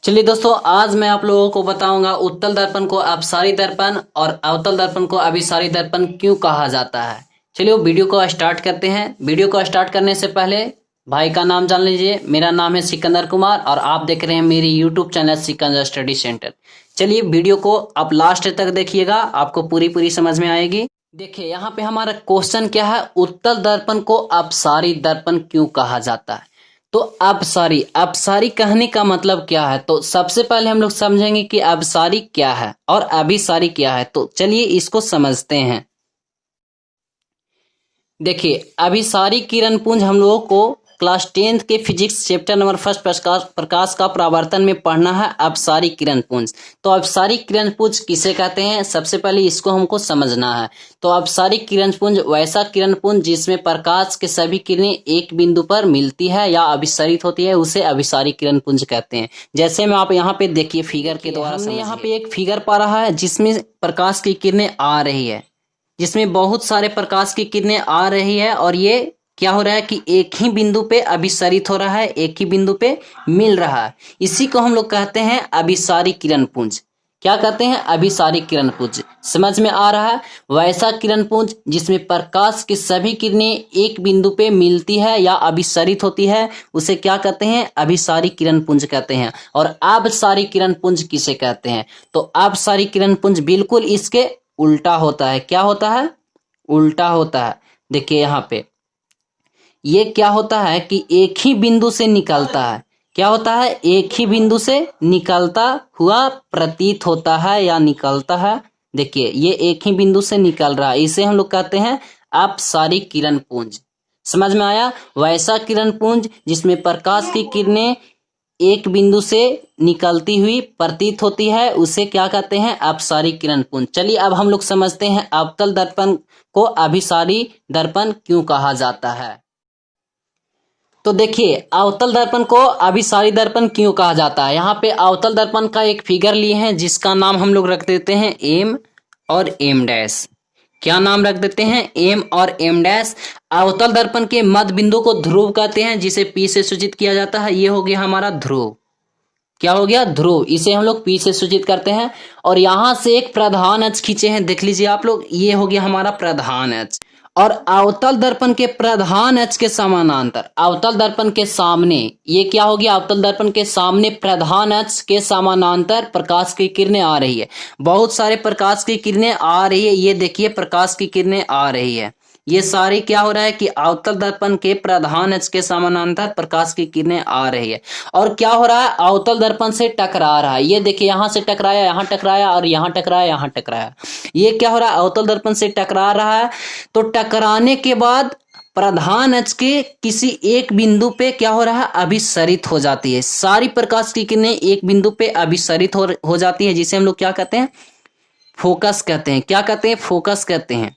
चलिए दोस्तों, आज मैं आप लोगों को बताऊंगा उत्तल दर्पण को अपसारी दर्पण और अवतल दर्पण को अभिसारी दर्पण क्यों कहा जाता है। चलिए वीडियो को स्टार्ट करते हैं। वीडियो को स्टार्ट करने से पहले भाई का नाम जान लीजिए। मेरा नाम है सिकंदर कुमार और आप देख रहे हैं मेरी YouTube channel Sikandar study centre. चलिए वीडियो को आप लास्ट तक देखिएगा, आपको पूरी समझ में आएगी। देखिए यहाँ पे हमारा क्वेश्चन क्या है, उत्तल दर्पण को अपसारी दर्पण क्यों कहा जाता है। तो अपसारी कहने का मतलब क्या है, तो सबसे पहले हम लोग समझेंगे कि अपसारी क्या है और अभिसारी क्या है। तो चलिए इसको समझते हैं। देखिए अभिसारी किरण पुंज हम लोगों को क्लास 10th के फिजिक्स चैप्टर नंबर 1 प्रकाश का परावर्तन में पढ़ना है अपसारी किरण पुंज। तो अपसारी किरण पुंज किसे कहते हैं, सबसे पहले इसको हमको समझना है। तो अपसारी किरण पुंज वैसा किरण पुंज जिसमें प्रकाश के सभी किरणें एक बिंदु पर मिलती है या अभिसरित होती है, उसे अभिसारी किरण पुंज कहते हैं। जैसे में आप यहाँ पे देखिए फिगर के द्वारा हमने यहाँ पे एक फिगर पा रहा है जिसमें प्रकाश की किरणें आ रही है, जिसमें बहुत सारे प्रकाश की किरणें आ रही है और ये क्या हो रहा है कि एक ही बिंदु पे अभिसरित हो रहा है, एक ही बिंदु पे मिल रहा है। इसी को हम लोग कहते हैं अभिसारी किरण पुंज। क्या कहते हैं, अभिसारी किरण पुंज। समझ में आ रहा है, वैसा किरण पुंज जिसमें प्रकाश की सभी किरणें एक बिंदु पे मिलती है या अभिसरित होती है, उसे क्या कहते हैं, अभिसारी किरण पुंज कहते हैं। और अपसारी किरण पुंज किसे कहते हैं, तो अपसारी किरण पुंज बिल्कुल इसके उल्टा होता है। क्या होता है, उल्टा होता है। देखिए यहाँ पे ये क्या होता है कि एक ही बिंदु से निकलता है। क्या होता है, एक ही बिंदु से निकलता हुआ प्रतीत होता है या निकलता है। देखिए ये एक ही बिंदु से निकल रहा है, इसे हम लोग कहते हैं अपसारी किरण पुंज। समझ में आया, वैसा किरण पुंज जिसमें प्रकाश की किरणें एक बिंदु से निकलती हुई प्रतीत होती है, उसे क्या कहते हैं, अपसारी किरण पुंज। चलिए अब हम लोग समझते हैं अवतल दर्पण को अभिसारी दर्पण क्यों कहा जाता है। तो देखिए अवतल दर्पण को अभिसारी दर्पण क्यों कहा जाता है। यहाँ पे अवतल दर्पण का एक फिगर लिए हैं जिसका नाम हम लोग रख देते हैं एम और एम डैश। क्या नाम रख देते हैं, एम और एम डैश। अवतल दर्पण के मध्य बिंदु को ध्रुव कहते हैं, जिसे पी से सूचित किया जाता है। ये हो गया हमारा ध्रुव। क्या हो गया, ध्रुव। इसे हम लोग पी से सूचित करते हैं। और यहां से एक प्रधान अक्ष खींचे हैं, देख लीजिए आप लोग, ये हो गया हमारा प्रधान अक्ष। और अवतल दर्पण के प्रधान अक्ष के समानांतर, अवतल दर्पण के सामने, ये क्या हो गया, अवतल दर्पण के सामने प्रधान अक्ष के समानांतर प्रकाश की किरणें आ रही है। बहुत सारे प्रकाश की किरणें आ रही है, ये देखिए प्रकाश की किरणें आ रही है। ये सारी क्या हो रहा है कि अवतल दर्पण के प्रधान अक्ष के समानांतर प्रकाश की किरणें आ रही है। और क्या हो रहा है, अवतल दर्पण से टकरा रहा है। ये देखिए यहां से टकराया, यहां टकराया और यहां टकराया, यहां टकराया। ये क्या हो रहा है, अवतल दर्पण से टकरा रहा है। तो टकराने के बाद प्रधान अक्ष के किसी एक बिंदु पे क्या हो रहा है, अभिसरित हो जाती है। सारी प्रकाश की किरणें एक बिंदु पे अभिसरित हो जाती है, जिसे हम लोग क्या कहते हैं, फोकस कहते हैं। क्या कहते हैं, फोकस कहते हैं।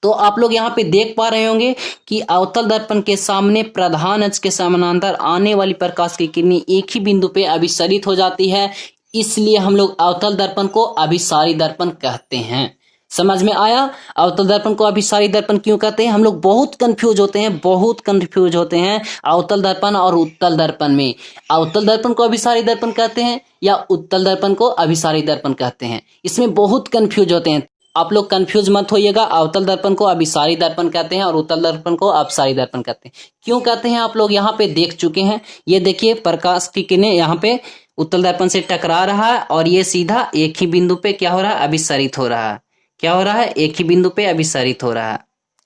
तो आप लोग यहाँ पे देख पा रहे होंगे कि अवतल दर्पण के सामने प्रधान अक्ष के समानांतर आने वाली प्रकाश की किरणें एक ही बिंदु पे अभिसरित हो जाती है, इसलिए हम लोग अवतल दर्पण को अभिसारी दर्पण कहते हैं। समझ में आया, अवतल दर्पण को अभिसारी दर्पण क्यों कहते हैं। हम लोग बहुत कंफ्यूज होते हैं अवतल दर्पण और उत्तल दर्पण में। अवतल दर्पण को अभिसारी दर्पण कहते हैं या उत्तल दर्पण को अभिसारी दर्पण कहते हैं, इसमें बहुत कंफ्यूज होते हैं। आप लोग कंफ्यूज मत होइएगा, अवतल दर्पण को अभिसारी दर्पण कहते हैं और उत्तल दर्पण को अपसारी दर्पण कहते हैं। क्यों कहते हैं, आप लोग यहाँ पे देख चुके हैं। ये देखिए प्रकाश की किरणें यहाँ पे उत्तल दर्पण से टकरा रहा है और ये सीधा एक ही बिंदु पे क्या हो रहा है, अभिसरित हो रहा है। क्या हो रहा है, एक ही बिंदु पे अभिसरित हो रहा है।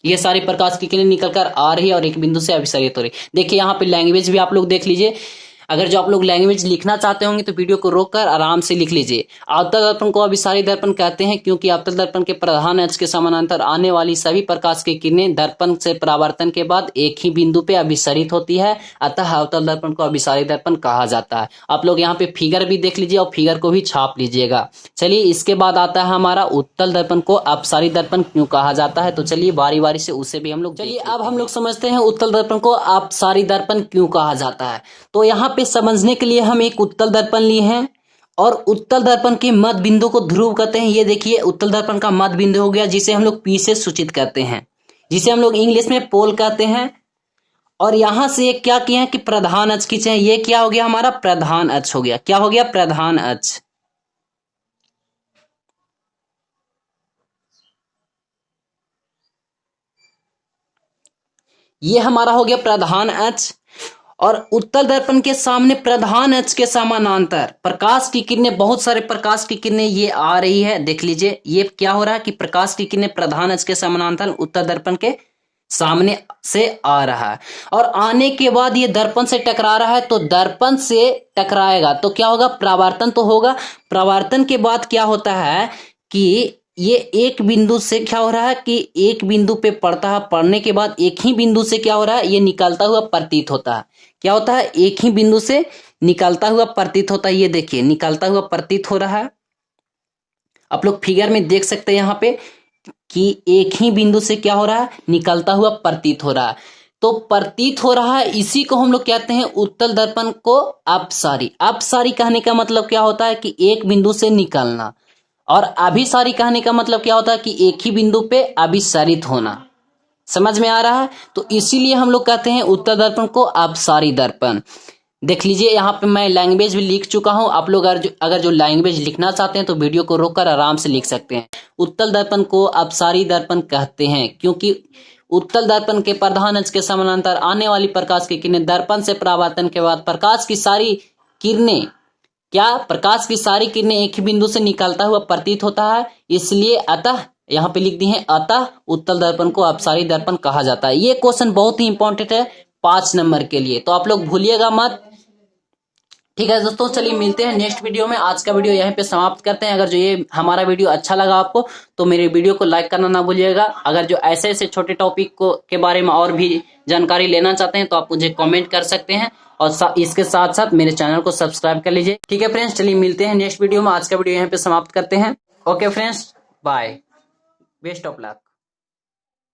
ये सारी प्रकाश की किरणें निकलकर आ रही है और एक बिंदु से अभिसरित हो रही है। देखिए यहाँ पे लैंग्वेज भी आप लोग देख लीजिए। अगर जो आप लोग लैंग्वेज लिखना चाहते होंगे तो वीडियो को रोककर आराम से लिख लीजिए। अवतल दर्पण को अभिसारी दर्पण कहते हैं क्योंकि अवतल दर्पण के प्रधान अक्ष के समानांतर आने वाली सभी प्रकाश की किरणें दर्पण से परावर्तन के बाद एक ही बिंदु पे अभिसरित होती है, अतः अवतल दर्पण को अभिसारी दर्पण कहा जाता है। आप लोग यहाँ पे फिगर भी देख लीजिए और फिगर को भी छाप लीजिएगा। चलिए इसके बाद आता है हमारा उत्तल दर्पण को अपसारी दर्पण क्यों कहा जाता है। तो चलिए बारी बारी से उसे भी हम लोग, चलिए अब हम लोग समझते हैं उत्तल दर्पण को अपसारी दर्पण क्यों कहा जाता है। तो यहाँ पे समझने के लिए हम एक उत्तल दर्पण लिए हैं और उत्तल दर्पण के मध्य बिंदु को ध्रुव कहते हैं। ये देखिए उत्तल दर्पण का मध्य बिंदु हो गया, जिसे हम लोग पी से सूचित करते हैं, जिसे हम लोग इंग्लिश में पोल कहते हैं। और यहां से ये क्या किए हैं कि प्रधान अक्ष खींचे हैं। ये क्या हो गया हमारा प्रधान अक्ष हो गया। क्या हो गया प्रधान अक्ष। ये हमारा हो गया प्रधान अक्ष। और उत्तल दर्पण के सामने प्रधान अक्ष के समानांतर प्रकाश की किरणें, बहुत सारे प्रकाश की किरणें ये आ रही है। देख लीजिए ये क्या हो रहा है कि प्रकाश की किरणें प्रधान अक्ष के समानांतर उत्तल दर्पण के सामने से आ रहा है। और आने के बाद ये दर्पण से टकरा रहा है, तो दर्पण से टकराएगा तो क्या होगा परावर्तन तो होगा। परावर्तन के बाद क्या होता है कि ये एक बिंदु से क्या हो रहा है कि एक बिंदु पे पड़ता है, पड़ने के बाद एक ही बिंदु से क्या हो रहा है ये निकलता हुआ प्रतीत होता है। क्या होता है एक ही बिंदु से निकलता हुआ प्रतीत होता है। ये देखिए निकलता हुआ प्रतीत हो रहा है। आप लोग फिगर में देख सकते हैं यहाँ पे कि एक ही बिंदु से क्या हो रहा है निकलता हुआ प्रतीत हो रहा है। तो प्रतीत हो रहा है, इसी को हम लोग कहते हैं उत्तल दर्पण को अपसारी। अपसारी कहने का मतलब क्या होता है कि एक बिंदु से निकलना। और अभिसारी कहने का मतलब क्या होता है कि एक ही बिंदु पे अभिसारित होना। समझ में आ रहा है। तो इसीलिए हम लोग कहते हैं उत्तल दर्पण को अपसारी दर्पण। देख लीजिए यहाँ पे मैं लैंग्वेज भी लिख चुका हूं। आप लोग अगर जो लैंग्वेज लिखना चाहते हैं तो वीडियो को रोककर आराम से लिख सकते हैं। उत्तल दर्पण को अपसारी दर्पण कहते हैं क्योंकि उत्तल दर्पण के प्रधान अक्ष के समानांतर आने वाली प्रकाश की किरणें दर्पण से परावर्तन के बाद प्रकाश की सारी किरणें एक ही बिंदु से निकलता हुआ प्रतीत होता है। इसलिए अतः यहाँ पे लिख दी है अतः उत्तल दर्पण को अपसारी दर्पण कहा जाता है। ये क्वेश्चन बहुत ही इंपॉर्टेंट है 5 नंबर के लिए, तो आप लोग भूलिएगा मत। ठीक है दोस्तों, चलिए मिलते हैं नेक्स्ट वीडियो में। आज का वीडियो यहीं पे समाप्त करते हैं। अगर जो ये हमारा वीडियो अच्छा लगा आपको तो मेरे वीडियो को लाइक करना ना भूलिएगा। अगर जो ऐसे ऐसे छोटे टॉपिक को के बारे में और भी जानकारी लेना चाहते हैं तो आप मुझे कमेंट कर सकते हैं और इसके साथ साथ मेरे चैनल को सब्सक्राइब कर लीजिए। ठीक है फ्रेंड्स, चलिए मिलते हैं नेक्स्ट वीडियो में। आज का वीडियो यहाँ पे समाप्त करते हैं। Okay friends, bye, best of luck.